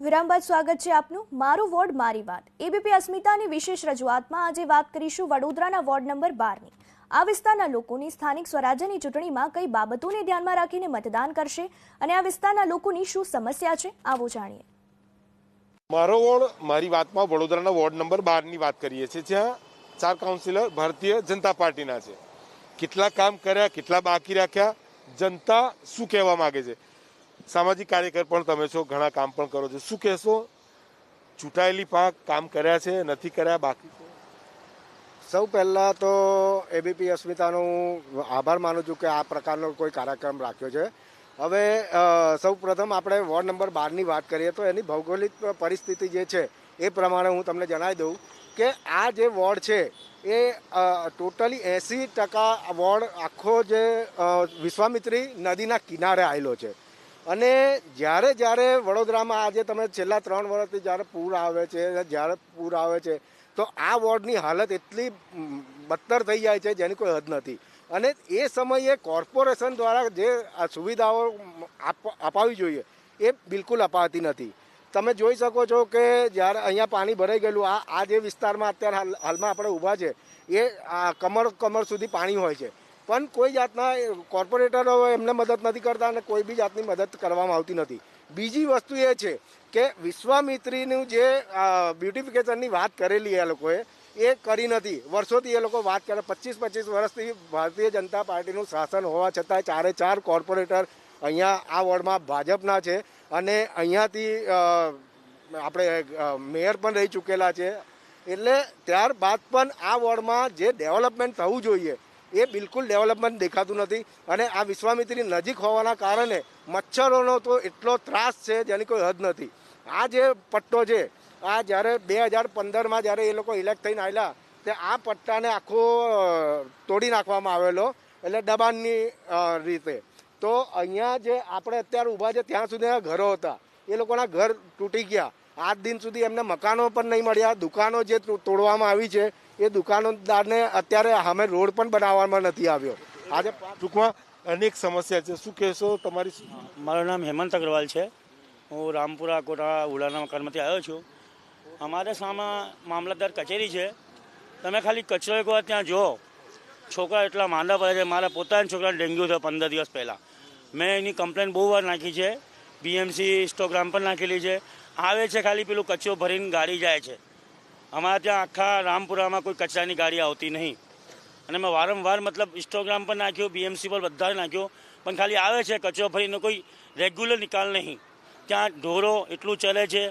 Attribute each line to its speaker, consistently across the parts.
Speaker 1: વિરામ બાદ સ્વાગત છે આપનું. મારું વોર્ડ મારી વાત. એબીપી અસ્મિતાની વિશેષ રજૂઆતમાં આજે વાત કરીશું વડોદરાના વોર્ડ નંબર 12ની. આ વિસ્તારના લોકોની સ્થાનિક સ્વરાજ્યની ચૂંટણીમાં કઈ બાબતોને ધ્યાનમાં રાખીને મતદાન કરશે અને આ વિસ્તારના લોકોની શું સમસ્યા છે, આવો જાણીએ.
Speaker 2: મારો વોર્ડ મારી વાતમાં વડોદરાના વોર્ડ નંબર 12ની વાત કરીએ છીએ, જ્યાં 4 કાઉન્સિલર ભારતીય જનતા પાર્ટીના છે. કેટલા કામ કર્યા, કેટલા બાકી રાખ્યા, જનતા શું કહેવા માંગે છે. સામાજિક કાર્યકર પણ તમે છો, ઘણા કામ પણ કરો છો. શું કહેશો? ચૂંટાયેલી પાંખ કામ કર્યા છે, નથી કર્યા, બાકી છે?
Speaker 3: સૌ પહેલાં તો એબીપી અસ્મિતાનો હું આભાર માનું છું કે આ પ્રકારનો કોઈ કાર્યક્રમ રાખ્યો છે. હવે સૌ પ્રથમ આપણે વોર્ડ નંબર 12ની વાત કરીએ તો એની ભૌગોલિક પરિસ્થિતિ જે છે એ પ્રમાણે હું તમને જણાવી દઉં કે આ જે વોર્ડ છે એ ટોટલી 80% વોર્ડ આખો જે વિશ્વામિત્રી નદીના કિનારે આવેલો છે. અને જ્યારે વડોદરામાં આજે તમે છેલ્લા 3 વર્ષથી જ્યારે પૂર આવે છે તો આ વોર્ડની હાલત એટલી બદતર થઈ જાય છે જેની કોઈ હદ નથી. અને એ સમયે કોર્પોરેશન દ્વારા જે સુવિધાઓ અપાવી જોઈએ એ બિલકુલ અપાતી નથી. તમે જોઈ શકો છો કે જ્યારે અહીંયા પાણી ભરાઈ ગયેલું, આ જે વિસ્તારમાં અત્યારે હાલમાં આપણે ઊભા છે એ કમર સુધી પાણી હોય છે, પણ કોઈ જાતના કોર્પોરેટરો એમને મદદ નથી કરતા અને કોઈ બી જાતની મદદ કરવામાં આવતી નથી. બીજી વસ્તુ એ છે કે વિશ્વામિત્રીનું જે બ્યુટિફિકેશનની વાત કરેલી એ લોકોએ એ કરી નથી. વર્ષોથી એ લોકો વાત કરે, 25 વર્ષથી ભારતીય જનતા પાર્ટીનું શાસન હોવા છતાં 4 કોર્પોરેટર અહીંયા આ વોર્ડમાં ભાજપના છે અને અહીંયાથી આપણે મેયર પણ રહી ચૂકેલા છે. એટલે ત્યારબાદ પણ આ વોર્ડમાં જે ડેવલપમેન્ટ થવું જોઈએ એ બિલકુલ ડેવલપમેન્ટ દેખાતું નથી. અને આ વિશ્વામિત્રી નજીક હોવાના કારણે મચ્છરોનો તો એટલો ત્રાસ છે જેની કોઈ હદ નથી. આ જે પટ્ટો છે, આ જ્યારે 2015માં જ્યારે એ લોકો ઇલેક્ટ થઈને આવેલા તે આ પટ્ટાને આખો તોડી નાખવામાં આવેલો, એટલે દબાણની રીતે. તો અહીંયા જે આપણે અત્યારે ઊભા છે ત્યાં સુધી ઘરો હતા, એ લોકોના ઘર તૂટી ગયા. આજ દિન સુધી એમને મકાનો પણ નહીં મળ્યા. દુકાનો જે તોડવામાં આવી છે એ દુકાનદારને અત્યારે સામે રોડ પણ બનાવવામાં નથી આવ્યો. આજે
Speaker 2: ટૂંકમાં અનેક સમસ્યા છે. શું કહેશો તમારી?
Speaker 4: મારું નામ હેમંત અગ્રવાલ છે. હું રામપુરા કોટા ઉડાના મકાનમાંથી આવ્યો છું. અમારે સામે મામલતદાર કચેરી છે. તમે ખાલી કચરો એક વાર ત્યાં જુઓ, છોકરા એટલા માંદા પડે છે. મારા પોતાના છોકરાને ડેન્ગ્યુ થયો 15 દિવસ પહેલાં. મેં એની કમ્પ્લેન બહુ વાર નાખી છે, બીએમસી ઇન્સ્ટાગ્રામ પર નાખેલી છે. આવે છે ખાલી પેલું કચરો ભરીને ગાડી જાય છે. અમારા ત્યાં આખા રામપુરામાં કોઈ કચરાની ગાડી આવતી નહીં. અને મેં વારંવાર ઇન્સ્ટાગ્રામ પર નાખ્યો, બીએમસી પર બધા નાખ્યો, પણ ખાલી આવે છે કચરો ભરીને, કોઈ રેગ્યુલર નિકાલ નહીં. ત્યાં ઢોરો એટલું ચલે છે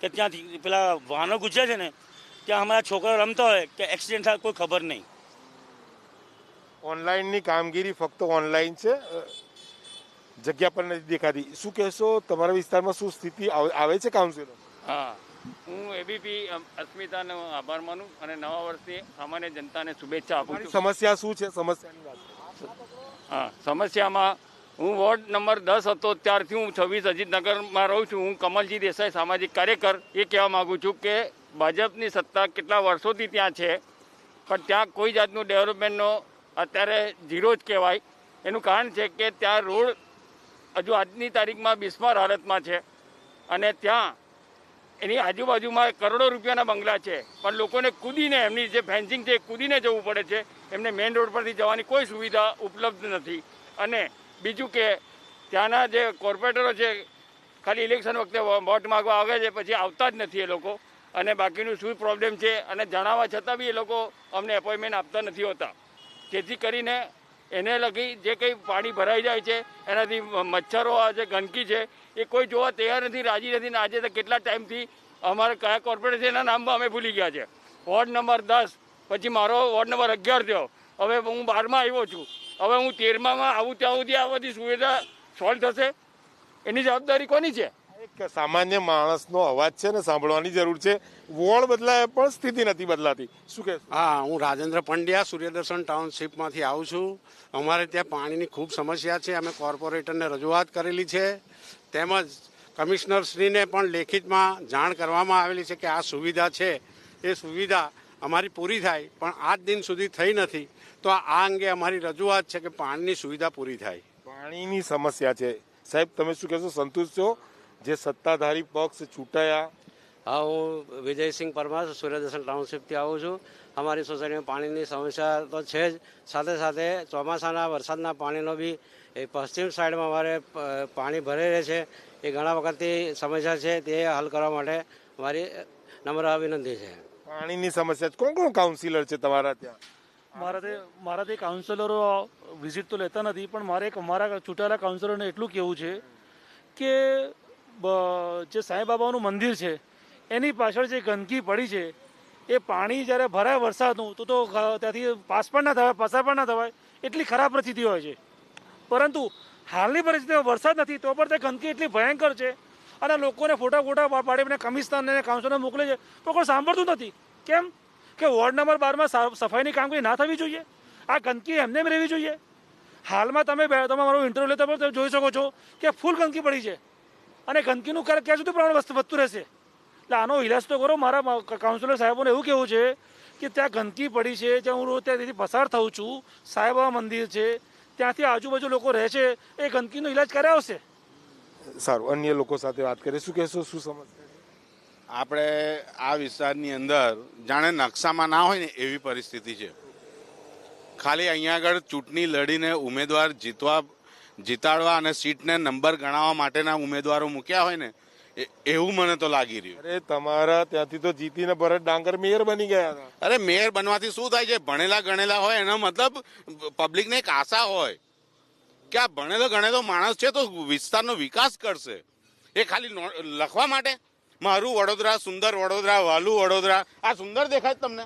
Speaker 4: કે ત્યાંથી પેલા વાહનો ગુજરે છે ને, ત્યાં અમારા છોકરાઓ રમતા હોય કે એક્સિડન્ટ થાય કોઈ ખબર નહીં.
Speaker 2: ઓનલાઈનની કામગીરી ફક્ત ઓનલાઈન છે, જગ્યા પર નથી દેખાતી. શું કહેશો? તમારા વિસ્તારમાં શું સ્થિતિ આવે છે કાઉન્સિલર?
Speaker 5: હા, હું એબીપી અસ્મિતાનો આભાર માનું અને નવા વર્ષની સામાન્ય જનતાને શુભેચ્છા આપું છું.
Speaker 2: સમસ્યા શું છે? સમસ્યાની વાત.
Speaker 5: હા, સમસ્યામાં હું વોર્ડ નંબર 10 હતો ત્યારથી હું 26 અજીતનગરમાં રહું છું. હું કમલજી દેસાઈ, સામાજિક કાર્યકર. એ કહેવા માગું છું કે ભાજપની સત્તા કેટલા વર્ષોથી ત્યાં છે, પણ ત્યાં કોઈ જાતનું ડેવલપમેન્ટનો અત્યારે ઝીરો જ કહેવાય. એનું કારણ છે કે ત્યાં રોડ હજુ આજની તારીખમાં બિસ્માર હાલતમાં છે અને ત્યાં એની આજુબાજુમાં કરોડો રૂપિયાના બંગલા છે, પણ લોકોને કૂદીને, એમની જે ફેન્સિંગ છે એ કૂદીને જવું પડે છે. એમને મેઇન રોડ પરથી જવાની કોઈ સુવિધા ઉપલબ્ધ નથી. અને બીજું કે ત્યાંના જે કોર્પોરેટરો છે ખાલી ઇલેક્શન વખતે વોટ માગવા આવે છે, પછી આવતા જ નથી એ લોકો. અને બાકીનું શું પ્રોબ્લેમ છે અને જણાવવા છતાં બી એ લોકો અમને એપોઇન્ટમેન્ટ આપતા નથી હોતા. જેથી કરીને એને લગી જે કંઈ પાણી ભરાઈ જાય છે એનાથી મચ્છરો, આ જે ગંદકી છે એ કોઈ જોવા તૈયાર નથી, રાજી નથી. ને આજે તો કેટલા ટાઈમથી અમારે કયા કોર્પોરેશનના નામમાં અમે ભૂલી ગયા છે. વોર્ડ નંબર 10 પછી મારો વોર્ડ નંબર 11 થયો. હવે હું 12માં આવ્યો છું. હવે હું 13માં આવું ત્યાં સુધી આ બધી સુવિધા સોલ્વ થશે? એની જવાબદારી કોની છે?
Speaker 2: એક સામાન્ય માણસનો અવાજ છે ને, સાંભળવાની જરૂર છે. વોર્ડ બદલાય પણ સ્થિતિ નથી બદલાતી. શું કહેશો?
Speaker 6: હા, હું રાજેન્દ્ર પંડ્યા સૂર્યદર્શન ટાઉનશીપમાંથી આવું છું. અમારે ત્યાં પાણીની ખૂબ સમસ્યા છે. અમે કોર્પોરેટરને રજૂઆત કરેલી છે, તેમજ કમિશનરશ્રીને પણ લેખિતમાં જાણ કરવામાં આવેલી છે કે આ સુવિધા છે એ સુવિધા અમારી પૂરી થાય, પણ આજ દિન સુધી થઈ નથી. તો આ અંગે અમારી રજૂઆત છે કે પાણીની સુવિધા પૂરી થાય.
Speaker 2: પાણીની સમસ્યા છે. સાહેબ, તમે શું કહેશો? સંતુષ્ટ છો? જે સત્તાધારી પક્ષ ચૂંટાયા.
Speaker 7: હા, હું વિજયસિંહ પરમાર સૂર્યદર્શન ટાઉનશીપથી આવું છું. અમારી સોસાયટીમાં પાણીની સમસ્યા તો છે જ, સાથે સાથે ચોમાસાના વરસાદના પાણીનો બી એ પશ્ચિમ સાઈડમાં અમારે પાણી ભરાઈ રહે છે. એ ઘણા વખતથી સમસ્યા છે, તે હલ કરવા માટે મારી નમ્ર વિનંતી છે.
Speaker 2: પાણીની સમસ્યા કોણ કોણ કાઉન્સિલર છે તમારા ત્યાં?
Speaker 8: મારાથી કાઉન્સિલરો વિઝિટ તો લેતા નથી, પણ મારા ચૂંટાયેલા કાઉન્સિલરોને એટલું કહેવું છે કે જે સાંઈબાબાનું મંદિર છે એની પાછળ જે ગંદકી પડી છે એ પાણી જ્યારે ભરાય વરસાદનું તો ત્યાંથી પાસ પણ ના થવાય, પસાર પણ ના થવાય, એટલી ખરાબ પરિસ્થિતિ હોય છે. પરંતુ હાલની પરિસ્થિતિમાં વરસાદ નથી તો પણ તે ગંદકી એટલી ભયંકર છે અને લોકોને ફોટા પાડીને કમિશનર અને કાઉન્સિલર મોકલે છે તો કોઈ સાંભળતું નથી. કેમ કે વોર્ડ નંબર 12માં સફાઈની કામગીરી ના થવી જોઈએ? આ ગંદકી એમને રહેવી જોઈએ? હાલમાં તમે મારો ઇન્ટરવ્યુ લેતા પણ તમે જોઈ શકો છો કે ફૂલ ગંદકી પડી છે અને ગંદકીનું ક્યાં સુધી પ્રમાણ વધતું રહેશે? એટલે આનો ઇલાજ તો કરો. મારા કાઉન્સિલર સાહેબોને એવું કહેવું છે કે ત્યાં ગંદકી પડી છે, જ્યાં હું રોજ ત્યાંથી પસાર થાઉં છું, સાંઈબાબા મંદિર છે, ત્યાંથી આજુબાજુ લોકો રહે છે, એ ગંદકીનો ઇલાજ ક્યારે આવશે?
Speaker 2: સારું, અન્ય લોકો સાથે વાત કરીએ. શું કહેશો, શું સમસ્યા?
Speaker 9: આપણે આ વિસ્તારની અંદર જાણે નકશામાં ના હોય ને એવી પરિસ્થિતિ છે. ખાલી અહીંયા આગળ ચૂંટણી લડીને ઉમેદવાર જીતાડવા અને સીટને નંબર ગણાવવા માટેના ઉમેદવારો મૂક્યા હોય ને એવું મને તો લાગી રહ્યું.
Speaker 2: અરે તમારા ત્યાંથી તો જીતીને ભરત ડાંગર મેયર બની ગયા હતા.
Speaker 9: અરે મેયર બનવાથી શું થાય છે? ભણેલા ગણેલા હોય એનો મતલબ પબ્લિકને એક આશા હોય કે આ ભણેલો ગણેલો માણસ છે તો વિસ્તારનો વિકાસ કરશે. એ ખાલી લખવા માટે મારું વડોદરા, સુંદર વડોદરા, વાલું વડોદરા, આ સુંદર દેખાય તમને?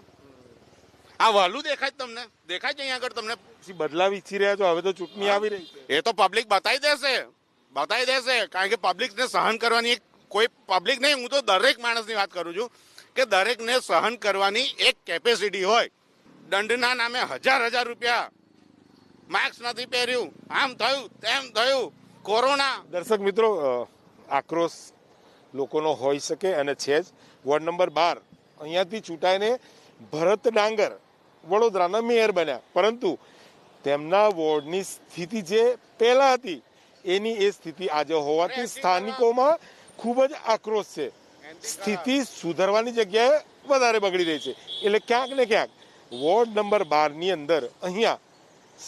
Speaker 9: આ વાલું દેખાય તમને? દેખાય છે અહીંયા આગળ તમને?
Speaker 2: બદલાવ ઈચ્છી રહ્યા છો, હવે તો ચૂંટણી આવી રહી છે.
Speaker 9: એ તો પબ્લિક બતાવી દેશે કારણ કે પબ્લિકને સહન કરવાની કોઈ પબ્લિક નહીં, હું તો દરેક માણસની વાત કરું છું કે દરેકને સહન કરવાની એક કેપેસિટી હોય. દંડના નામે હજાર રૂપિયા, માસ્ક નથી પહેર્યું, આમ થયું તેમ થયું, કોરોના.
Speaker 2: દર્શક મિત્રો, આક્રોશ લોકોનો હોઈ શકે અને છે જ. વોર્ડ નંબર 12 અહીંયાથી ચૂંટાઈને ભરત ડાંગર વડોદરાના મેયર બન્યા, પરંતુ તેમના વોર્ડની સ્થિતિ જે પહેલા હતી એની એ સ્થિતિ આજે હોવાથી સ્થાનિકોમાં ખૂબ જ આક્રોશ છે. સ્થિતિ સુધારવાની જગ્યાએ વધારે બગડી રહી છે. એટલે ક્યાંક ને ક્યાંક વોર્ડ નંબર 12ની અંદર અહીંયા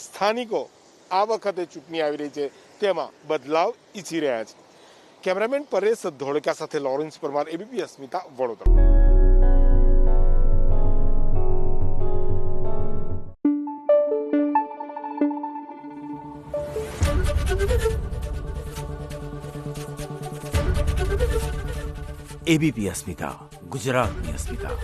Speaker 2: સ્થાનિકો આ વખતે ચૂંટણી આવી રહી છે તેમાં બદલાવ ઈચ્છી રહ્યા છે. કેમેરામેન પરેશ ધોળકા સાથે લોરેન્સ પરમાર, એબીપી અસ્મિતા, વડોદરા.
Speaker 10: એબીપી અસ્મિતા, ગુજરાતની અસ્મિતા.